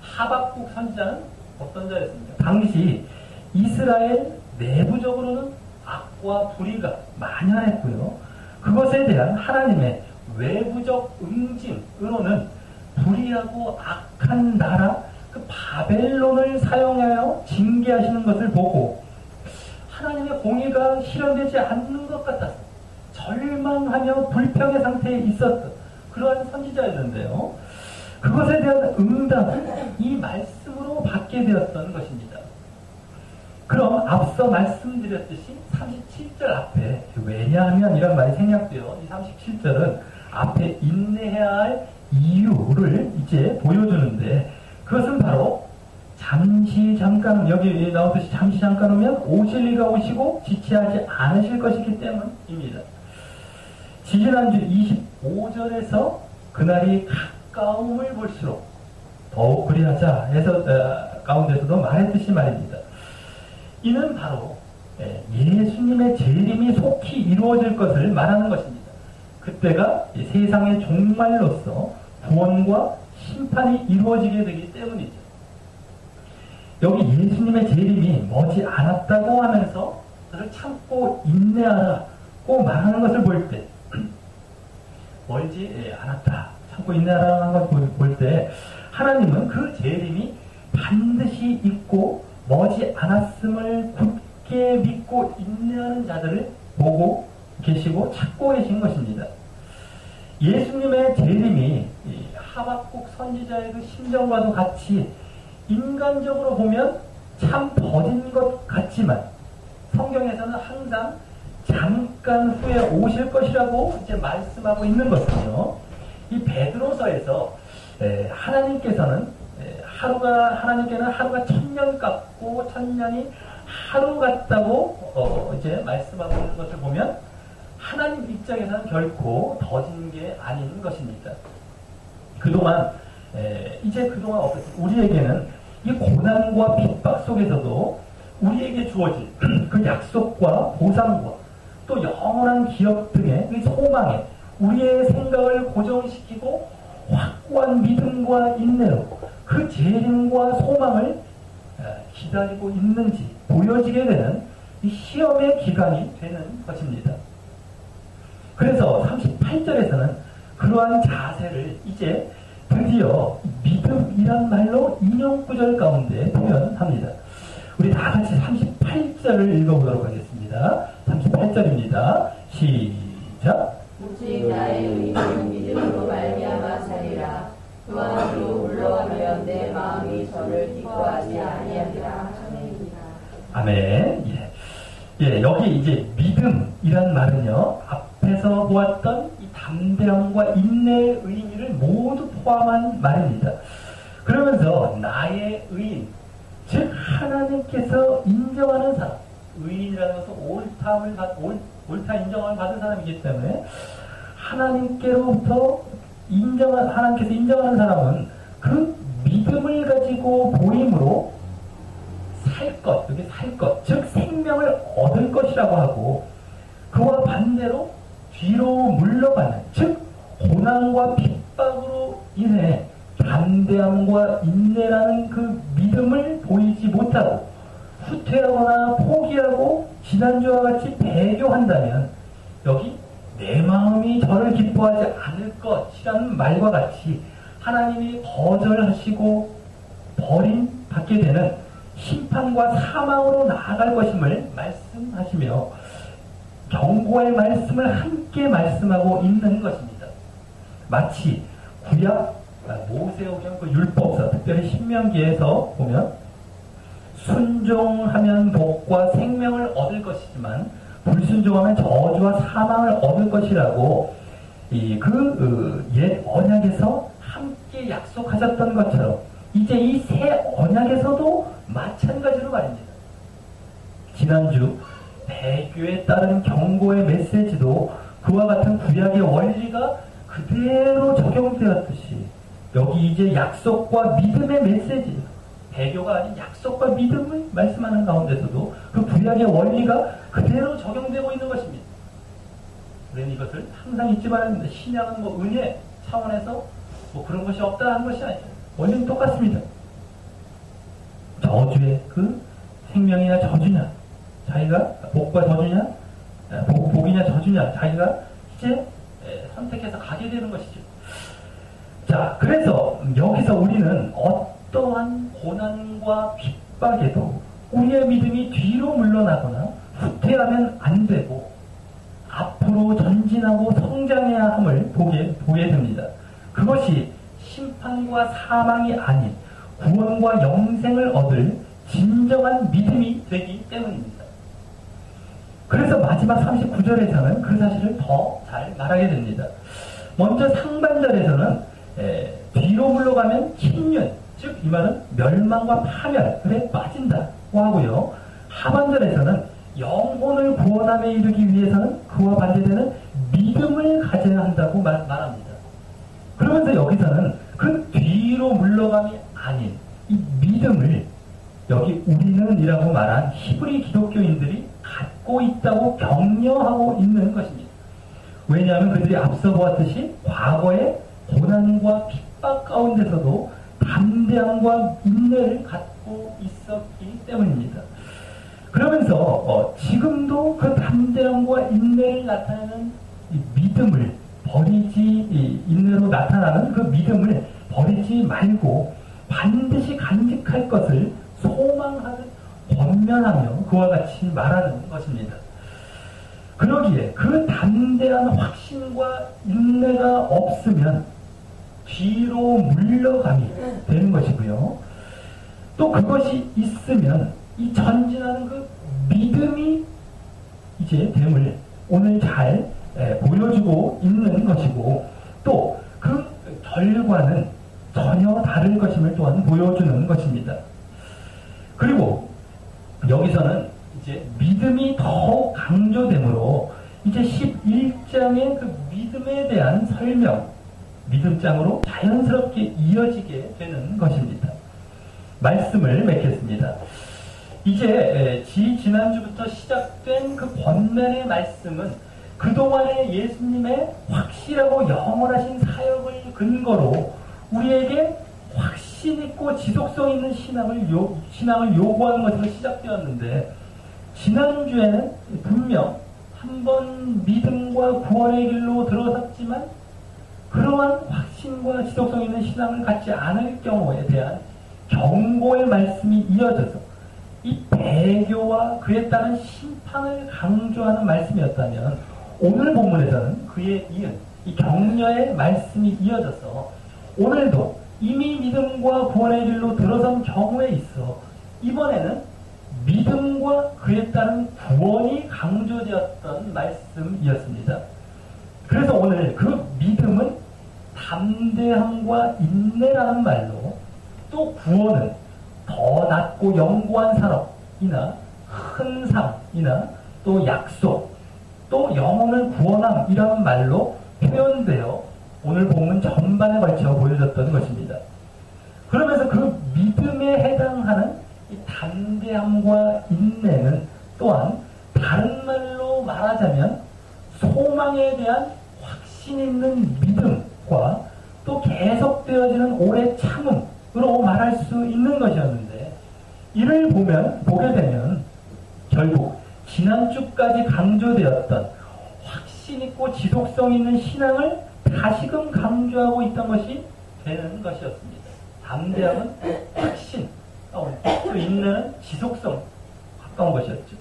하박국 선지자는 어떤 자였습니까? 당시 이스라엘 내부적으로는 악과 불의가 만연했고요. 그것에 대한 하나님의 외부적 응징으로는 불의하고 악한 나라 그 바벨론을 사용하여 징계하시는 것을 보고 하나님의 공의가 실현되지 않는 것 같아서 절망하며 불평의 상태에 있었던 그러한 선지자였는데요. 그것에 대한 응답을 이 말씀으로 받게 되었던 것입니다. 그럼 앞서 말씀드렸듯이 37절 앞에 왜냐하면 이런 말이 생략되어 이 37절은 앞에 인내해야 할 이유를 이제 보여주는데, 그것은 바로 잠시 잠깐, 여기 나오듯이 잠시 잠깐 오면 오실 이가 오시고 지체하지 않으실 것이기 때문입니다. 지지난주 25절에서 그날이 가까움을 볼수록 더욱 그리하자 해서 가운데서도 말했듯이 말입니다. 이는 바로 예수님의 재림이 속히 이루어질 것을 말하는 것입니다. 그때가 세상의 종말로서 구원과 심판이 이루어지게 되기 때문이죠. 여기 예수님의 재림이 머지 않았다고 하면서 그를 참고 인내하라고 말하는 것을 볼 때, 멀지 않았다, 참고 인내하라는 것을 볼 때 하나님은 그 재림이 반드시 있고 머지 않았음을 굳게 믿고 인내하는 자들을 보고 계시고 찾고 계신 것입니다. 예수님의 재림이 하박국 선지자의 그 심정과도 같이 인간적으로 보면 참 더딘 것 같지만 성경에서는 항상 잠깐 후에 오실 것이라고 이제 말씀하고 있는 것은요, 이 베드로서에서 하나님께서는 하나님께는 하루가 1000년 같고 1000년이 하루 같다고 이제 말씀하고 있는 것을 보면 하나님 입장에서는 결코 더딘 게 아닌 것입니다. 그동안 우리에게는 이 고난과 핍박 속에서도 우리에게 주어질 그 약속과 보상과 또 영원한 기업 등의 그 소망에 우리의 생각을 고정시키고 확고한 믿음과 인내로 그 재림과 소망을 기다리고 있는지 보여지게 되는 이 시험의 기간이 되는 것입니다. 그래서 38절에서는 그러한 자세를 이제 드디어 믿음이란 말로 인용구절 가운데 표현합니다. 우리 다 같이 38절을 읽어보도록 하겠습니다. 38절입니다. 시작. 오직 나의 의인은 믿음으로 말미암아 살리라. 또한 또 물러가면 내 마음이 저를 기뻐하지 아니하리라. 아멘. 예, 여기 이제 믿음이란 말은요, 앞에서 보았던 이 담대함과 인내의 의미를 모두 포함한 말입니다. 그러면서 나의 의인, 즉 하나님께서 인정하는 사람, 의인이라는 것은 옳다 인정을 받은 사람이기 때문에 하나님께서 인정하는 사람은 그 믿음을 가지고 보임으로 여기 살 것, 즉 생명을 얻을 것이라고 하고, 그와 반대로 뒤로 물러가는, 즉 고난과 핍박으로 인해 담대함과 인내라는 그 믿음을 보이지 못하고 후퇴하거나 포기하고 지난주와 같이 배교한다면, 여기 내 마음이 저를 기뻐하지 않을 것이라는 말과 같이 하나님이 거절하시고 버림받게 되는 심판과 사망으로 나아갈 것임을 말씀하시며 경고의 말씀을 함께 말씀하고 있는 것입니다. 마치 구약 모세오경 그 율법서, 특별히 신명기에서 보면 순종하면 복과 생명을 얻을 것이지만 불순종하면 저주와 사망을 얻을 것이라고 옛 언약에서 함께 약속하셨던 것처럼 이제 이 새 언약에서도 마찬가지로 말입니다. 지난주 배교에 따른 경고의 메시지도 그와 같은 구약의 원리가 그대로 적용되었듯이 여기 이제 약속과 믿음의 메시지, 배교가 아닌 약속과 믿음을 말씀하는 가운데서도 그 구약의 원리가 그대로 적용되고 있는 것입니다. 우리는 이것을 항상 잊지 말아야 합니다. 신약은 은혜 차원에서 그런 것이 없다 하는 것이 아니에요. 원리는 똑같습니다. 저주의 그 생명이냐 저주냐, 자기가 복과 저주냐, 복이냐 저주냐, 자기가 이제 선택해서 가게 되는 것이죠. 자, 그래서 여기서 우리는 어떠한 고난과 핍박에도 우리의 믿음이 뒤로 물러나거나 후퇴하면 안 되고 앞으로 전진하고 성장해야 함을 보게 됩니다. 그것이 심판과 사망이 아닌 구원과 영생을 얻을 진정한 믿음이 되기 때문입니다. 그래서 마지막 39절에서는 그 사실을 더 잘 말하게 됩니다. 먼저 상반절에서는 뒤로 물러가면 침륜, 즉 이 말은 멸망과 파멸에 빠진다고 하고요. 하반절에서는 영혼을 구원함에 이르기 위해서는 그와 반대되는 믿음을 가져야 한다고 말합니다. 그러면서 여기서는 그 뒤로 물러감이 아닌 이 믿음을 여기 우리는 이라고 말한 히브리 기독교인들이 갖고 있다고 격려하고 있는 것입니다. 왜냐하면 그들이 앞서 보았듯이 과거의 고난과 핍박 가운데서도 담대함과 인내를 갖고 있었기 때문입니다. 그러면서 지금도 그 담대함과 인내를 나타내는 이 믿음을 인내로 나타나는 그 믿음을 버리지 말고 반드시 간직할 것을 소망하듯 권면하며 그와 같이 말하는 것입니다. 그러기에 그 담대한 확신과 인내가 없으면 뒤로 물러감이 되는 것이고요. 또 그것이 있으면 이 전진하는 그 믿음이 이제 됨을 오늘 잘 보여주고 있는 것이고 또 그 결과는 전혀 다를 것임을 또한 보여주는 것입니다. 그리고 여기서는 이제 믿음이 더 강조되므로 이제 11장의 그 믿음에 대한 설명, 믿음장으로 자연스럽게 이어지게 되는 것입니다. 말씀을 맺겠습니다. 이제 지난주부터 시작된 그 권면의 말씀은 그동안의 예수님의 확실하고 영원하신 사역을 근거로 우리에게 확신 있고 지속성 있는 신앙을 요구하는 것으로 시작되었는데 지난주에는 분명 한번 믿음과 구원의 길로 들어섰지만 그러한 확신과 지속성 있는 신앙을 갖지 않을 경우에 대한 경고의 말씀이 이어져서 이 배교와 그에 따른 심판을 강조하는 말씀이었다면 오늘 본문에서는 그에 이은 이 격려의 말씀이 이어져서 오늘도 이미 믿음과 구원의 길로 들어선 경우에 있어 이번에는 믿음과 그에 따른 구원이 강조되었던 말씀이었습니다. 그래서 오늘 그 믿음은 담대함과 인내라는 말로 또 구원은 더 낮고 영구한 산업이나 큰 상이나 또 약속 또 영혼을 구원함이라는 말로 표현되어 오늘 본문 전반에 걸쳐 보여졌던 것입니다. 그러면서 그 믿음에 해당하는 이 담대함과 인내는 또한 다른 말로 말하자면 소망에 대한 확신 있는 믿음과 또 계속되어지는 오래 참음으로 말할 수 있는 것이었는데 이를 보게 되면 결국 지난주까지 강조되었던 확신 있고 지속성 있는 신앙을 다시금 강조하고 있던 것이 되는 것이었습니다. 담대함은 확신, 또 인내는 지속성 가까운 것이었죠.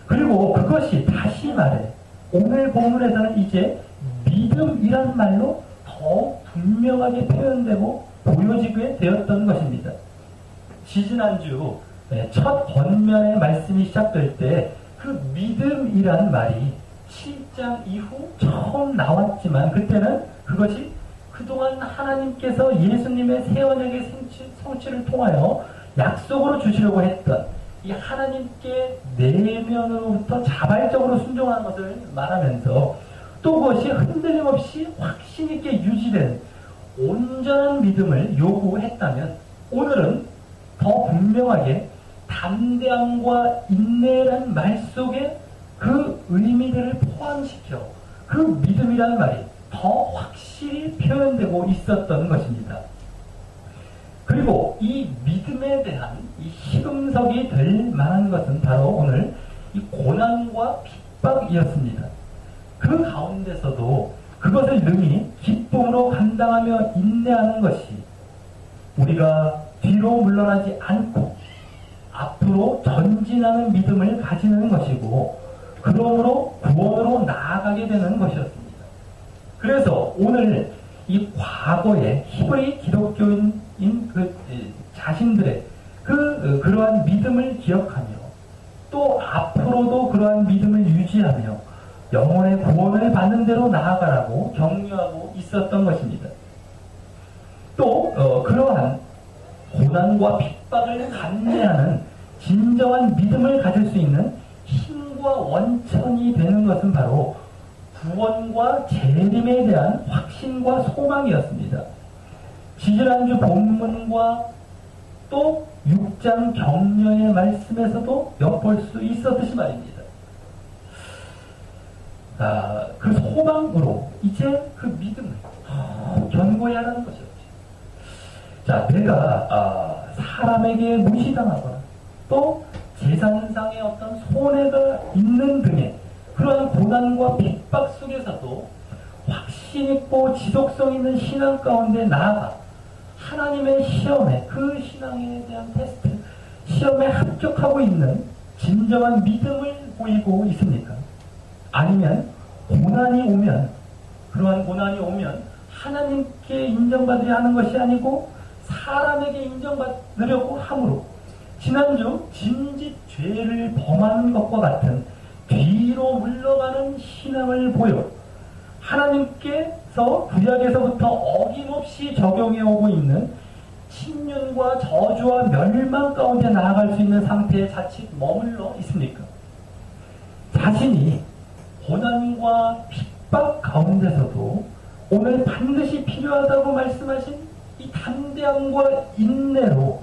그리고 그것이 다시 말해 오늘 본문에서는 이제 믿음이란 말로 더 분명하게 표현되고 보여지게 되었던 것입니다. 지지난주 첫 번면의 말씀이 시작될 때 그 믿음이란 말이 7장 이후 처음 나왔지만 그때는 그것이 그동안 하나님께서 예수님의 새 언약의 성취를 통하여 약속으로 주시려고 했던 이 하나님께 내면으로부터 자발적으로 순종하는 것을 말하면서 또 그것이 흔들림 없이 확신 있게 유지된 온전한 믿음을 요구했다면 오늘은 더 분명하게 담대함과 인내란 말 속에 그 의미들을 포함시켜 그 믿음이라는 말이 더 확실히 표현되고 있었던 것입니다. 그리고 이 믿음에 대한 이 시금석이 될 만한 것은 바로 오늘 이 고난과 핍박이었습니다. 그 가운데서도 그것을 능히 기쁨으로 감당하며 인내하는 것이 우리가 뒤로 물러나지 않고 앞으로 전진하는 믿음을 가지는 것이고 그러므로 구원으로 나아가게 되는 것이었습니다. 그래서 오늘 이 과거의 히브리 기독교인 자신들의 그러한 믿음을 기억하며 또 앞으로도 그러한 믿음을 유지하며 영혼의 구원을 받는 대로 나아가라고 격려하고 있었던 것입니다. 또 그러한 고난과 핍박을 감내하는 진정한 믿음을 가질 수 있는 힘과 원천이 되는 것은 바로 구원과 재림에 대한 확신과 소망이었습니다. 지지난주 본문과 또 6장 격려의 말씀에서도 엿볼 수 있었듯이 말입니다. 그 소망으로 이제 그 믿음을 견고해야 하는 것이었죠. 자, 내가 사람에게 무시당하거나 또 재산상의 어떤 손해가 있는 등의 그러한 고난과 핍박 속에서도 확신 있고 지속성 있는 신앙 가운데 나아가 하나님의 시험에 그 신앙에 대한 테스트, 시험에 합격하고 있는 진정한 믿음을 보이고 있습니까? 아니면 고난이 오면 그러한 고난이 오면 하나님께 인정받으려 하는 것이 아니고 사람에게 인정받으려고 함으로 지난주 짐짓 죄를 범하는 것과 같은 뒤로 물러가는 신앙을 보여 하나님께서 구약에서부터 어김없이 적용해오고 있는 침륜과 저주와 멸망 가운데 나아갈 수 있는 상태에 자칫 머물러 있습니까? 자신이 고난과 핍박 가운데서도 오늘 반드시 필요하다고 말씀하신 이 담대함과 인내로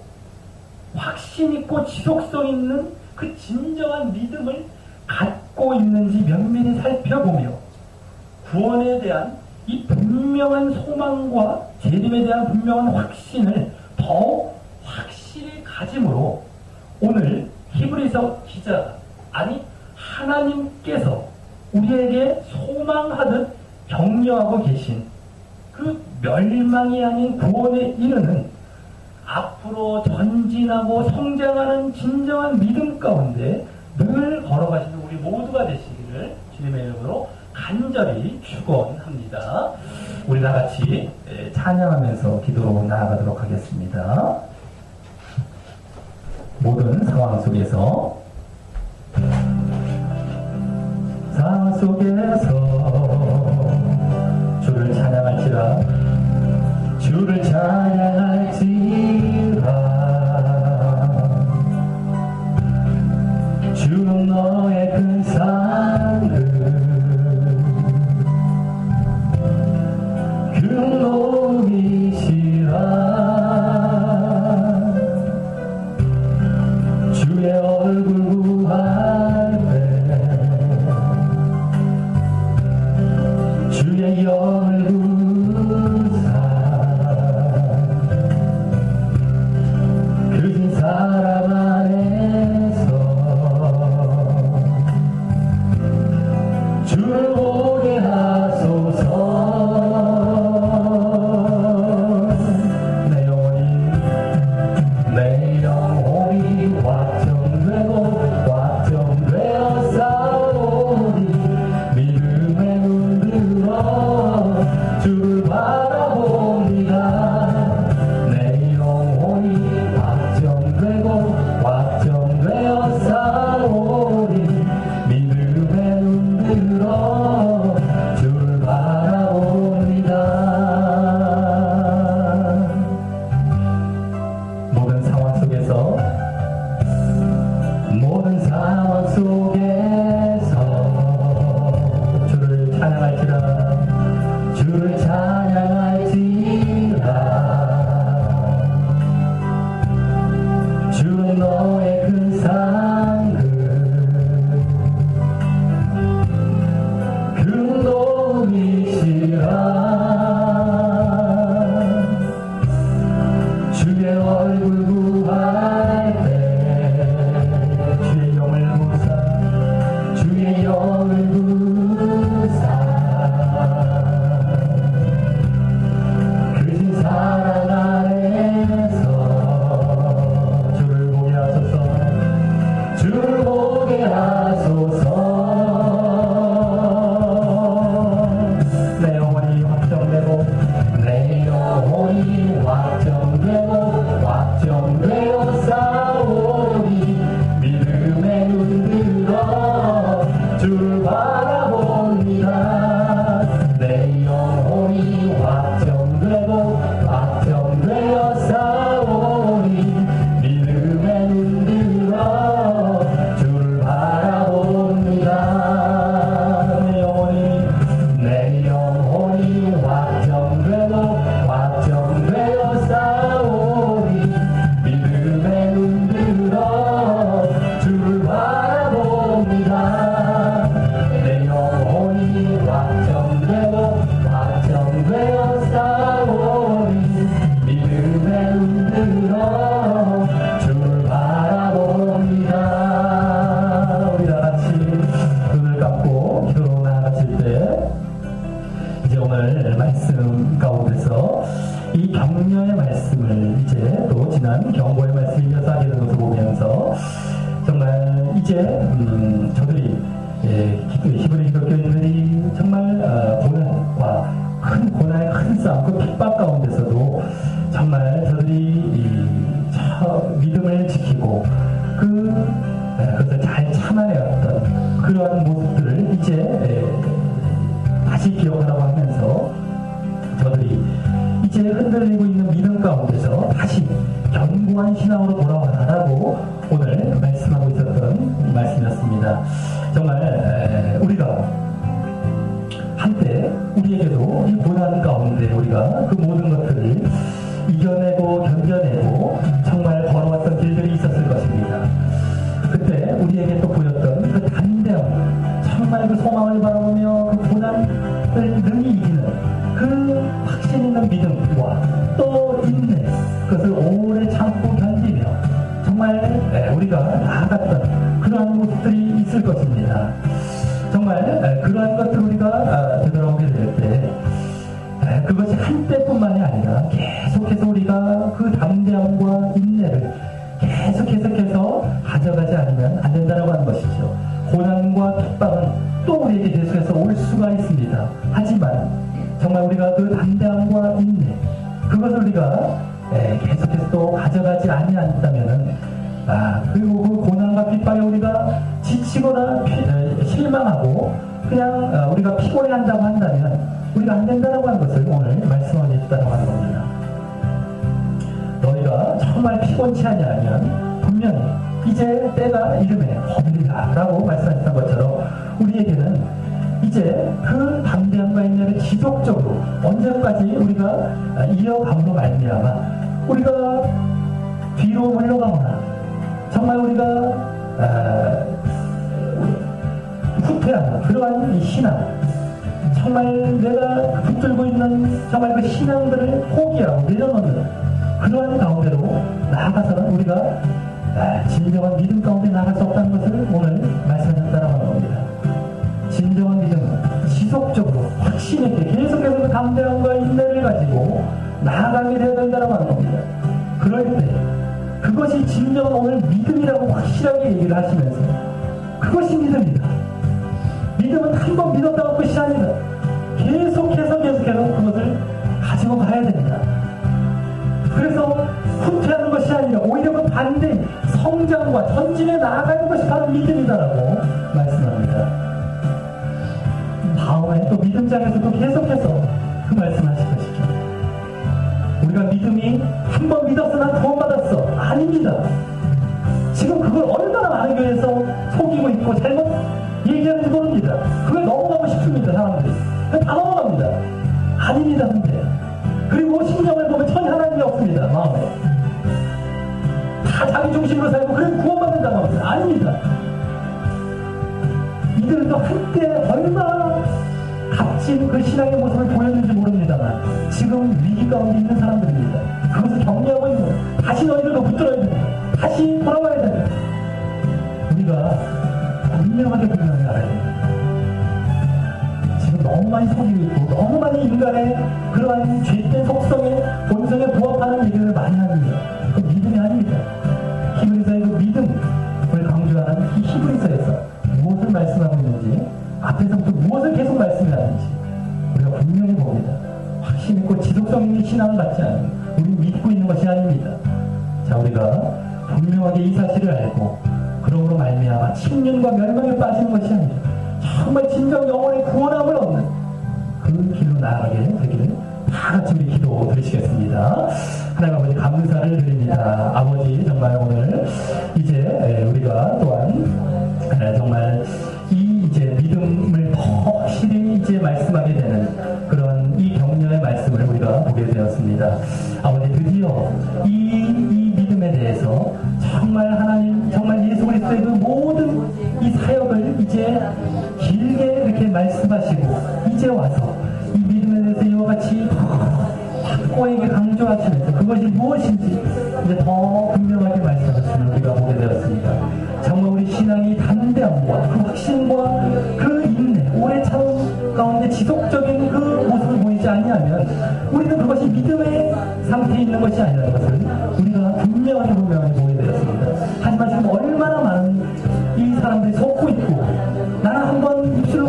확신 있고 지속성 있는 그 진정한 믿음을 갖고 있는지 면밀히 살펴보며 구원에 대한 이 분명한 소망과 재림에 대한 분명한 확신을 더 확실히 가짐으로 오늘 히브리서 기자가 아니 하나님께서 우리에게 소망하듯 격려하고 계신 그 멸망이 아닌 구원에 이르는 앞으로 전진하고 성장하는 진정한 믿음 가운데 늘 걸어가시는 우리 모두가 되시기를 주님의 이름으로 간절히 축원합니다. 우리 다 같이 찬양하면서 기도로 나아가도록 하겠습니다. 모든 상황 속에서 주를 찬양할지라 주를 찬양할지라 주는 너의 큰 산을 긍휼이시라 주의 얼굴 구할 때 주의 영을 구사 그진 사람 안에서 주를 보게 하소서 히브리 기독교인들이 정말 고난과 큰 고난의 큰 싸움, 그 핍박 가운데서도 정말 저들이 믿음을 지키고 그것을 잘 참아내었던 그러한 모습들을 이제 다시 기억하라고 하면서 저들이 이제 흔들리고 있는 믿음 가운데서 다시 견고한 신앙으로 돌아와라라고 오늘 말씀하고 있었던 말씀이었습니다. 정말 우리가 한때 우리에게도 이 고난 가운데 우리가 그 모든 것들을 이겨내고 견뎌내고 정말 걸어왔던 길들이 있었을 것입니다. 그때 우리에게 또 보였던 그 담대함, 정말 그 소망을 바라보며 그 고난을 능히 이기는 그 확신 있는 믿음과 또 인내, 그것을 오래 참고 견디며 정말 우리가 나아갔던 그러한 모습들이 있을 것입니다. 정말 그러한 것들 우리가 되돌아오게 될 때 그것이 한때뿐만이 아니라 계속해서 우리가 그 담대함과 인내를 계속해서 가져가지 않으면 안 된다고 하는 것이죠. 고난과 핍박은 또 우리에게 계속해서 올 수가 있습니다. 하지만 정말 우리가 그 담대함과 인내, 그것을 우리가 계속해서 또 가져가지 아니한다면은 그리고 그 고난과 핍박에 우리가 지치거나 실망하고 그냥 우리가 피곤해한다고 한다면 우리가 안 된다고 하는 것을 오늘 말씀하겠다고 하는 겁니다. 너희가 정말 피곤치 아니하면 분명히 이제 때가 이름에 거들리라 라고 말씀하셨던 것처럼 우리에게는 이제 그 담대함과 인내를 지속적으로 언제까지 우리가 이어감으로 말미암아 우리가 뒤로 물러가거나 정말 우리가 후퇴하는 그러한 이 신앙, 정말 내가 붙들고 있는 정말 그 신앙들을 포기하고 내려놓는 그러한 가운데로 나아가서는 우리가 진정한 믿음 가운데 나아갈 수 없다는 것을 오늘 말씀하셨다고 하는 겁니다. 진정한 믿음은 지속적으로 확신 있게 계속해서 그 담대함과 인내를 가지고 나아가게 되어야 된다고 하는 겁니다. 그럴 때 그것이 진정한 오늘 믿음이라고 확실하게 얘기를 하시면서 그것이 믿음이다. 믿음은 한 번 믿었다고 끝이 아니다. 계속해서 그것을 가지고 가야 됩니다. 그래서 후퇴하는 것이 아니라 오히려 그 반대인 성장과 전진에 나아가는 것이 바로 믿음이다라고 말씀합니다. 다음에 또 믿음장에서도 계속해서 그 말씀하실 것이죠. 우리가 믿음이 한 번 믿었어 난 구원받았어 아닙니다. 지금 그걸 얼마나 많은 교회에서 속이고 있고 잘못 얘기하는지 모릅니다. 그게 넘어가고 싶습니다. 사람들이 다 넘어갑니다. 아닙니다. 근데 그리고 신경을 보면 전혀 하나님이 없습니다. 마음에 다 자기 중심으로 살고 그래서 구원받는다고 합니다. 아닙니다. 이들도 한때 얼마나 값진 그 신앙의 모습을 보였는지 모릅니다만 지금 위기 가운데 있는 사람들입니다. 그것을 격려하고 있는 다시 너희들도 붙들어야 된다. 다시 돌아와야 된다. 우리가 분명하게 알아야 됩니다. 지금 너무 많이 속이고 있고 너무 많이 인간의 그러한 죄된 속성의 본성에 부합하는 얘기를 많이 합니다. 그 믿음이 아닙니다. 히브리서의 그 믿음을 강조하는 이 히브리서에서 무엇을 말씀하고 있는지 앞에서부터 무엇을 계속 말씀하는지 우리가 분명히 봅니다. 확신 있고 지속성 있는 신앙을 갖지 않은 우리 믿고 있는 것이 아닙니다. 자, 우리가 분명하게 이 사실을 알고 그러므로 말미암아 침륜과 멸망에 빠지는 것이 아니라 정말 진정 영혼의 구원함을 얻는 그 길로 나아가게 되기를 다 같이 우리 기도 드리시겠습니다. 하나님 아버지 감사를 드립니다. 아버지 정말 오늘 이제 우리가 또한 정말 이제 믿음을 더 확실히 이제 말씀하게 되는 그런 이 격려의 말씀을 우리가 보게 되었습니다. 아버지 드디어 이 믿음에 대해서 정말 하나님 정말 예수 그리스도의 그 모든 이 사역을 이제 길게 이렇게 말씀하시고 이제 와서 이 믿음에 대해서 이와 같이 확고하게 강조하시면서 그것이 무엇인지 이제 더 분명하게 말씀하셨음을 우리가 보게 되었습니다. 정말 우리 신앙이 담대함과 그 확신과 그 인내, 오래 참음 가운데 지속적인 그 모습을 보이지 아니하면 우리는 그것이 믿음의 상태에 있는 것이 아니라는 것을 우리가 분명하게 보게 되었습니다. 하지만 지금 얼마나 많은 이 사람들이 속고 있고 나는 한번 입술을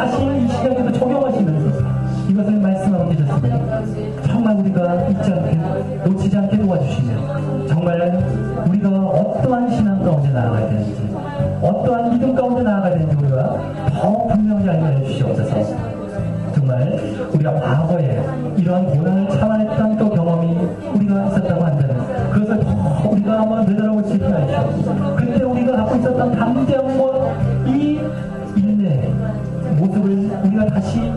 다시 이 시간에도 적용하시면서 이것을 말씀하고 계셨습니다. 정말 우리가 잊지 않게, 놓치지 않게 도와주시면 정말 우리가 어떠한 신앙 가운데 나아가야 되는지, 어떠한 믿음 가운데 나아가야 되는지 우리가 더 분명히 알게 해주시옵소서. 정말 우리가 과거에 이러한 고난을 참아냈던 또 경험이 우리가 있었다고 한다면 그것을 더 우리가 한번 되돌아볼 수 있게 하시옵소서. 그때 우리가 갖고 있었던 담대함과 이 인내 모습을 우리가 다시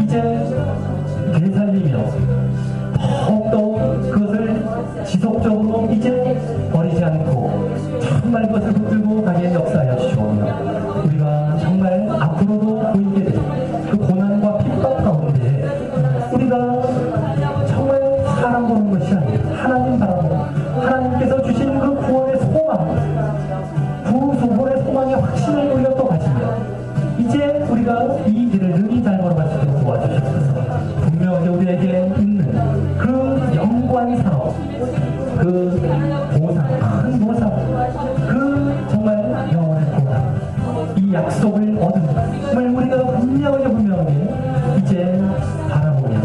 이제 되살리며 더욱더 그것을 지속적으로 이제 버리지 않고 정말 그것을 붙들고 가게 역사하여 주시오며 우리가 정말 앞으로도 보이게 될 그 고난과 핍박 가운데 우리가 정말 사람 보는 것이 아니라 하나님 바라보고 하나님께서 주신 그 구원의 소망, 구소원의 소망의 확신을 우리가 또 가지며 이제 우리가 이 길을 능히 잘 걸어갈 수 있도록 도와주시옵소서. 분명히 우리에게 있는 그 영광의 산업, 그 보상, 큰 보상, 그 정말 영원의 보상, 이 약속을 얻음을 우리가 분명하게 이제 바라보며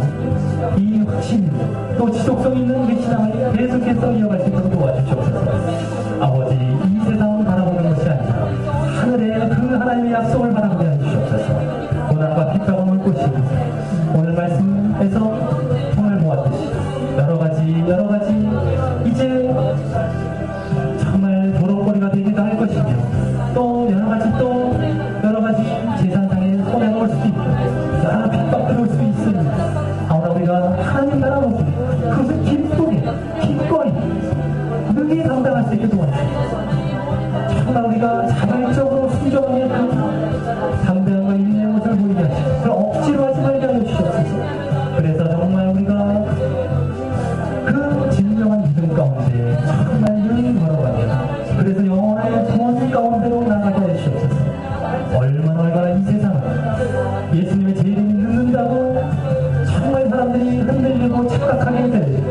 이 확신 또 지속성 있는 그 신앙을 계속해서 이어갈 수 있도록 도와주시옵소서. 아버지, 이 세상을 바라보는 것이 아니라 하늘의 그 하나님의 약속을 바라보게 해주시옵소서. 고난과 핍박을 물 것이고 오늘 말씀에서 정말 보았듯이 여러 가지 이제 정말 도덕거리가 되기도 할 것이며 또 여러 가지 재산상에 손해가 올 수도 있고 여러 핍박들이 올 수도 있습니다. 아무나 우리가 하나님 나라 모습 그것을 기쁘게 기꺼이 능히 감당할 수 있게 도와주시옵소서. 정말 우리가 자발적으로 순종하는 그 담대함과 인내의 모습을 보이게 하시고 그걸 억지로 하지 말게 하여 주시옵소서. 그래서 정말 우리가 그 진정한 믿음 가운데 정말 능히 걸어가며 그래서 영원한 구원 가운데로 나가게 하여 주시옵소서. 얼마나 이 세상은 예수님의 제 이름이 늦는다고 정말 사람들이 흔들리고 착각하게 될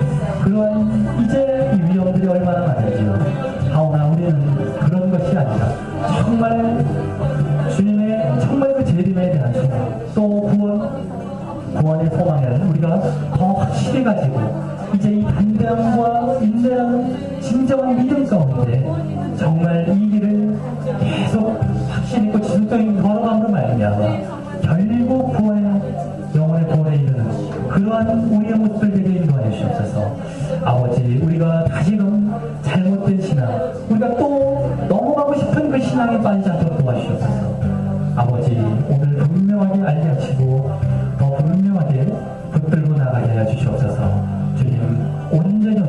그러한 이제 이 위험들이 얼마나 많은지요. 하오나 우리는 그런 것이 아니라 정말 주님의 정말 그 재림에 대한 소망 또 구원의 소망을 우리가 더 확실히 가지고 이제 이 담대함과 인내라는 진정한 믿음 가운데 정말 이 길을 계속 확실히 있고 지속적인 걸어감으로 말미암아 결국 영혼의 구원에 이르는 그러한 우리의 모습을 되게 인도하여 주옵소서. 아버지, 우리가 다시금 잘못된 신앙, 우리가 또 넘어가고 싶은 그 신앙에 빠지지 않도록 도와주옵소서. 아버지, 오늘 분명하게 알려주시고 더 분명하게 붙들고 나가게 하여 주시옵소서. 주님, 온전히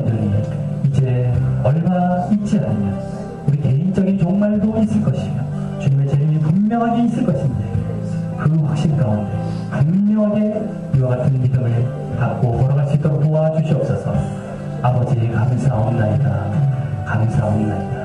이제 얼마 있지 않으면 우리 개인적인 종말도 있을 것이며 주님의 재림이 분명하게 있을 것인데 그 확신 가운데 분명하게 이와 같은 믿음을 갖고 걸어갈 수 있도록 도와주시옵소서. 아버지, 감사옵나이다. 감사옵나이다.